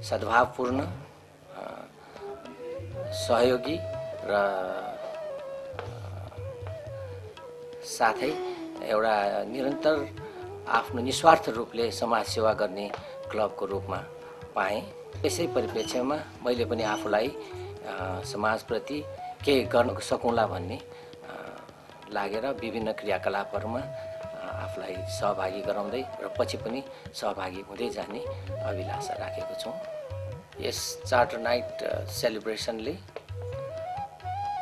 सद्भावपूर्ण सहयोगी र साथै एउटा निरन्तर आफ्नो निस्वार्थ रूपले समाज सेवा गर्ने क्लबको रूपमा पाएँ। यसै परिप्रेक्ष्यमा मैले पनि आफूलाई समाजप्रति केही गर्न सकौँला भन्ने लागेर विभिन्न क्रियाकलापहरूमा आफूलाई सहभागी गराउँदै र पछि पनि सहभागी हुँदै जाने अभिलाषा राखेको छु। यस चार्टर नाइट सेलिब्रेसनले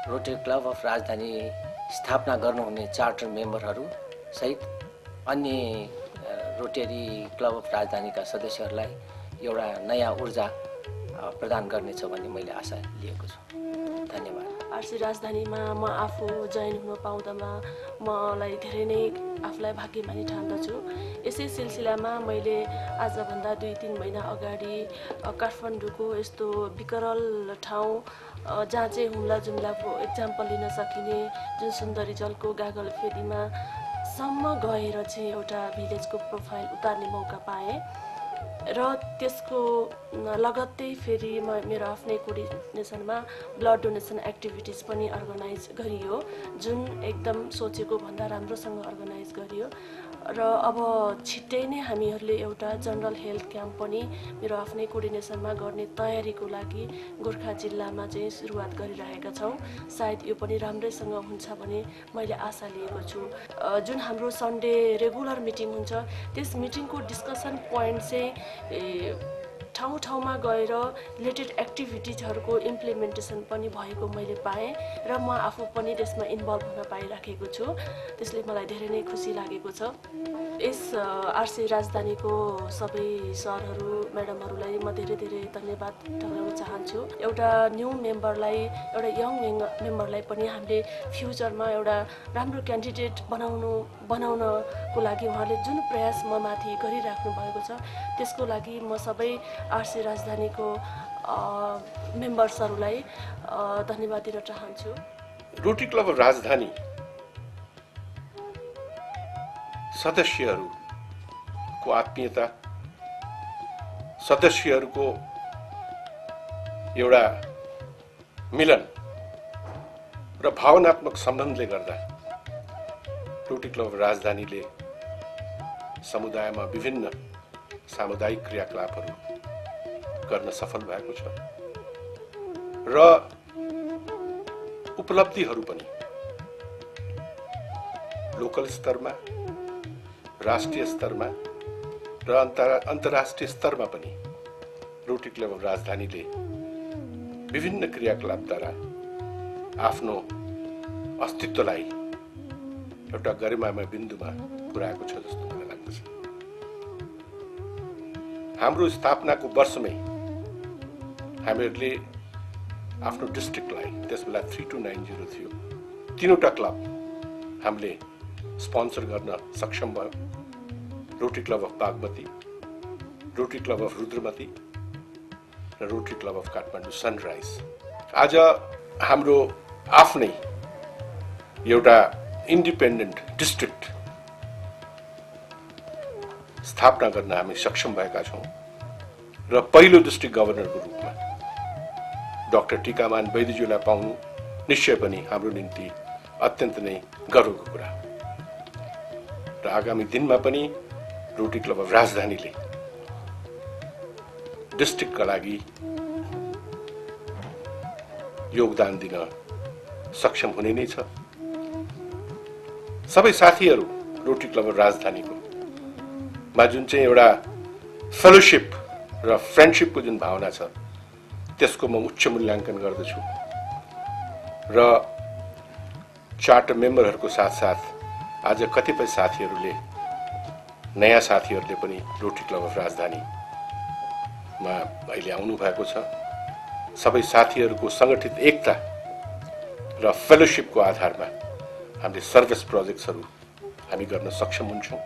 रोटरी क्लब अफ राजधानी स्थापना गर्नुहुने चार्टर मेम्बरहरू सहित अन्य रोटरी क्लब अफ राजधानीका सदस्यहरूलाई एउटा नयाँ ऊर्जा प्रदान गर्नेछ भन्ने मैले आशा लिएको छु। धन्यवाद। आरसी राजधानीमा म आफू जोइन हुन पाउँदामा मलाई धेरै नै आफूलाई भाग्यमानी ठान्दछु। यसै सिलसिलामा मैले आजभन्दा 2-3 महिना अगाडि काठमाडौँको यस्तो विकराल ठाउँ जहाँ चाहिँ हुम्ला जुम्लाको एक्जाम्पल लिन सकिने जुन सुन्दरी जलको गागल फेदीमा सम्म गएर चाहिँ एउटा भिलेजको प्रोफाइल उतार्ने मौका पाएँ र त्यसको लगत्तै फेरि मेरो आफ्नै कोअर्डिनेसनमा ब्लड डोनेसन एक्टिभिटिज पनि अर्गनाइज गरियो, जुन एकदम सोचेको भन्दा राम्रोसँग अर्गनाइज गरियो र अब छिट्टै नै हामीहरूले एउटा जनरल हेल्थ क्याम्प पनि मेरो आफ्नै कोअर्डिनेसनमा गर्ने तयारीको लागि गोर्खा जिल्लामा चाहिँ सुरुवात गरिरहेका छौँ। सायद यो पनि राम्रैसँग हुन्छ भन्ने मैले आशा लिएको छु। जुन हाम्रो सन्डे रेगुलर मिटिङ हुन्छ त्यस मिटिङको डिस्कसन पोइन्ट चाहिँ ठाउँ ठाउँमा गएर रिलेटेड एक्टिभिटिजहरूको इम्प्लिमेन्टेसन पनि भएको मैले पाएँ र म आफू पनि त्यसमा इन्भल्भ हुन पाइराखेको छु। त्यसले मलाई धेरै नै खुसी लागेको छ। यस आरसी राजधानीको सबै सरहरू म्याडमहरूलाई म धेरै धेरै धन्यवाद टक्राउन चाहन्छु। एउटा न्यू मेम्बरलाई, एउटा यङ मेम्बरलाई पनि हामीले फ्युचरमा एउटा राम्रो क्यान्डिडेट बनाउनको लागि उहाँले जुन प्रयास म माथि गरिराख्नु भएको छ त्यसको लागि म सबै आरसी राजधानीको मेम्बर्सहरूलाई धन्यवाद दिन चाहन्छु। रोटरी क्लब अफ राजधानी सदस्यहरूको आत्मीयता, सदस्यहरूको एउटा मिलन र भावनात्मक सम्बन्धले गर्दा रोटरी क्लब अफ राजधानीले समुदायमा विभिन्न सामुदायिक क्रियाकलापहरू गर्न सफल भएको छ र उपलब्धिहरू पनि लोकल स्तरमा, राष्ट्रिय स्तरमा र अन्तर्राष्ट्रिय स्तरमा पनि रोटरी क्लब अफ राजधानीले विभिन्न क्रियाकलापद्वारा आफ्नो अस्तित्वलाई एउटा गरिमामय बिन्दुमा पुर्याएको छ जस्तो मलाई लाग्दछ। हाम्रो स्थापनाको वर्षमै हामीहरूले आफ्नो डिस्ट्रिक्टलाई, त्यसबेला 3290 थियो, 3वटा क्लब हामीले स्पोन्सर गर्न सक्षम भयो। Rotary Club of Bagmati, Rotary Club of Rudramati र Rotary Club of Kathmandu Sunrise. आज हाम्रो आफ्नै एउटा इन्डिपेन्डेन्ट डिस्ट्रिक्ट स्थापना गर्न हामी सक्षम भएका छौँ र पहिलो डिस्ट्रिक्ट गभर्नरको रूपमा डाक्टर टीकामान वैद्यज्यूलाई पाउनु निश्चय पनि हाम्रो निम्ति अत्यन्त नै गर्वको कुरा। र आगामी दिनमा पनि रोटरी क्लब अफ राजधानीले डिस्ट्रिक्टका लागि योगदान दिन सक्षम हुने नै छ। सबै साथीहरू रोटरी क्लब अफ राजधानीको मा जुन चाहिँ एउटा फेलोशिप र फ्रेन्डशिपको जुन भावना छ त्यसको म उच्च मूल्याङ्कन गर्दछु र चार्टर मेम्बरहरूको साथसाथ आज कतिपय साथीहरूले, नयाँ साथीहरूले पनि रोटरी क्लब अफ राजधानीमा अहिले आउनु भएको छ। सबै साथीहरूको सङ्गठित एकता र फेलोशिपको आधारमा हामीले सर्भिस प्रोजेक्ट्सहरू हामी गर्न सक्षम हुन्छौँ।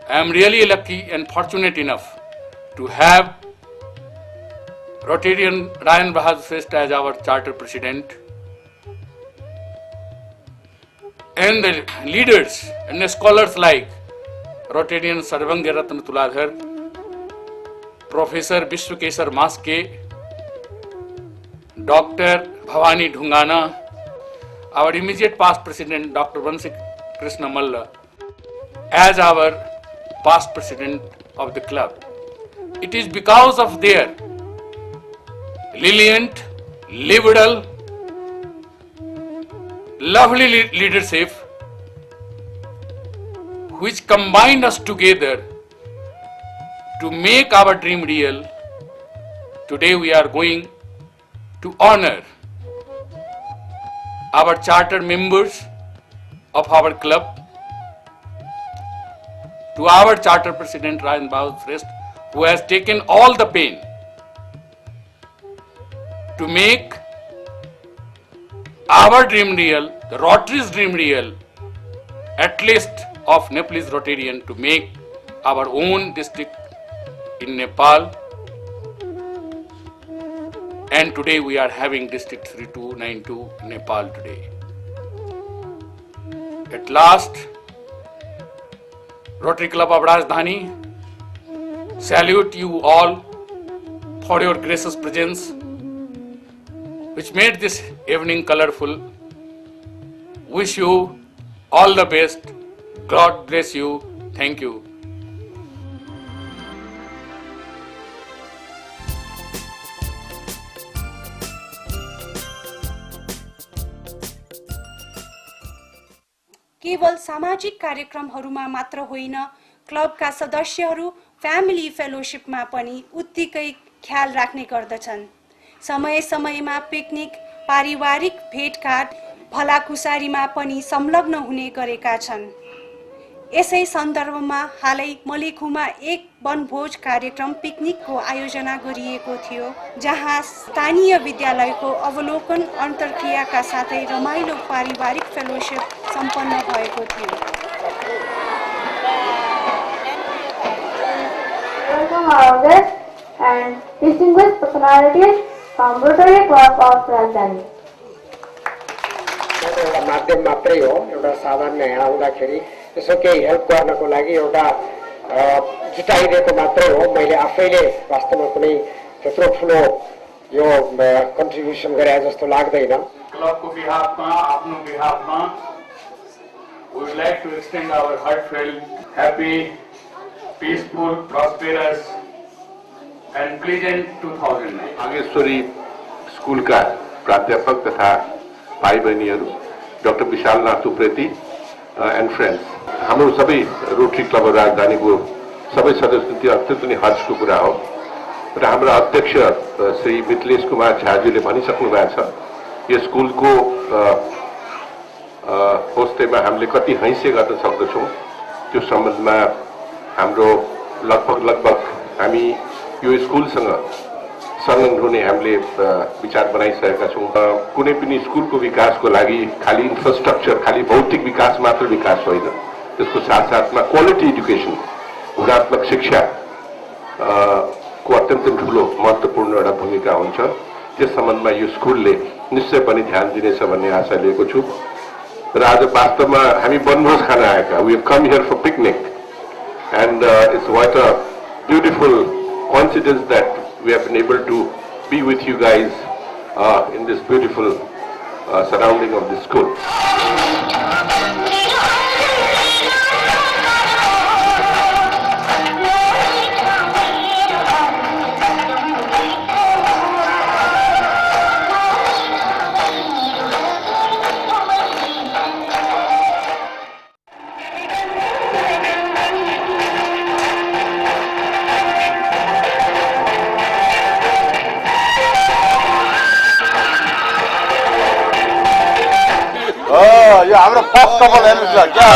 I am really lucky and fortunate enough to have Rotarian Ryan Bahadur Shrestha as our charter president, and the leaders and the scholars like Rotarian Sarvang Ratna Tuladhar, Professor Vishwakesar Maske, Dr. Bhavani Dhungana, our immediate past president Dr. Vansi Krishna Malla, as our past president of the club. It is because of their brilliant, liberal, lovely leadership which combined us together to make our dream real. Today we are going to honor our charter members of our club, to our charter president Rajan Babu Shrestha, who has taken all the pain to make our dream real, the Rotary's dream real, at least of Nepalese Rotarian, to make our own district in Nepal. And today we are having District 3292 Nepal today. At last, Rotary Club of Rajdhani salute you all for your gracious presence, which made this evening colorful. Wish you all the best. God bless you. Thank you. केवल सामाजिक कार्यक्रमहरूमा मात्र होइन, क्लबका सदस्यहरू family फेलोशिपमा पनि उत्तिकै ख्याल राख्ने गर्दछन्। समय समयमा पिकनिक, पारिवारिक भेटघाट, भलाकुसारीमा पनि संलग्न हुने गरेका छन्। यसै सन्दर्भमा हालै मलेखुमा एक वनभोज कार्यक्रम पिकनिकको आयोजना गरिएको थियो, जहाँ स्थानीय विद्यालयको अवलोकन अन्तर्क्रियाका साथै रमाइलो पारिवारिक फेलोशिप सम्पन्न भएको थियो। Welcome our guests and distinguished personalities from Rotary Club of Rajdhani. एउटा माध्यम मात्रै हो, एउटा सामान्य यहाँ आउँदाखेरि यसो केही हेल्प गर्नको लागि एउटा जुटाइदिएको मात्रै हो। मैले आफैले वास्तवमा कुनै त्यत्रो ठुलो यो कन्ट्रिब्युसन गरे जस्तो लाग्दैन। क्लबको बिहाफमा, आफ्नो बिहाफमा, we would like to extend our heartfelt, happy, peaceful, prosperous and pleasant 2009. Nageshwari स्कुलका प्राध्यापक तथा भाइ बहिनीहरू, doctor Vishal Nath Upreti and friends, हाम्रो सबै रोटरी क्लब राजधानीको सबै सदस्य अत्यन्त नै हर्षको कुरा हो र हाम्रो अध्यक्ष श्री मिथिलेश कुमार झाजीले भनिसक्नु भएको छ, यो स्कुलको होस्टेमा हामीले कति हैसियत गर्न सक्दछौँ त्यो सम्बन्धमा हाम्रो लगभग हामी यो स्कुलसँग संलग्न हुने हामीले विचार बनाइसकेका छौँ। कुनै पनि स्कुलको विकासको लागि खालि इन्फ्रास्ट्रक्चर, खालि भौतिक विकास मात्र विकास होइन, त्यसको साथसाथमा क्वालिटी एजुकेसन, गुणात्मक शिक्षा को अत्यन्त ठुलो महत्त्वपूर्ण एउटा भूमिका हुन्छ। त्यस सम्बन्धमा यो स्कुलले निश्चय पनि ध्यान दिनेछ भन्ने आशा लिएको छु। र आज वास्तवमा हामी वनभोज खान आएका, we have come here for picnic and it's what a beautiful coincidence that we have been able to be with you guys in this beautiful surrounding of this school. यो हाम्रो फर्स्ट कपल हेर्नुहोस् न क्या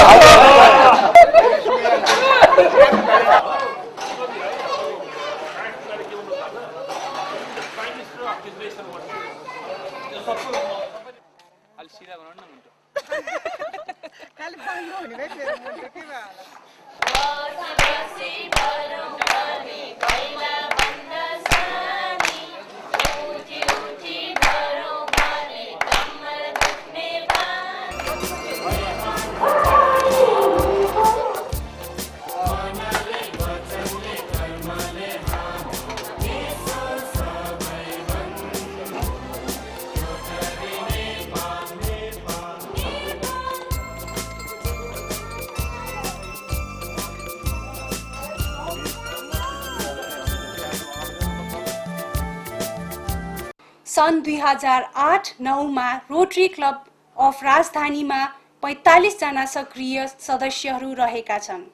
सन् 2008-9मा rotary Club of राजधानीमा 45 जना सक्रिय सदस्यहरू रहेका छन्।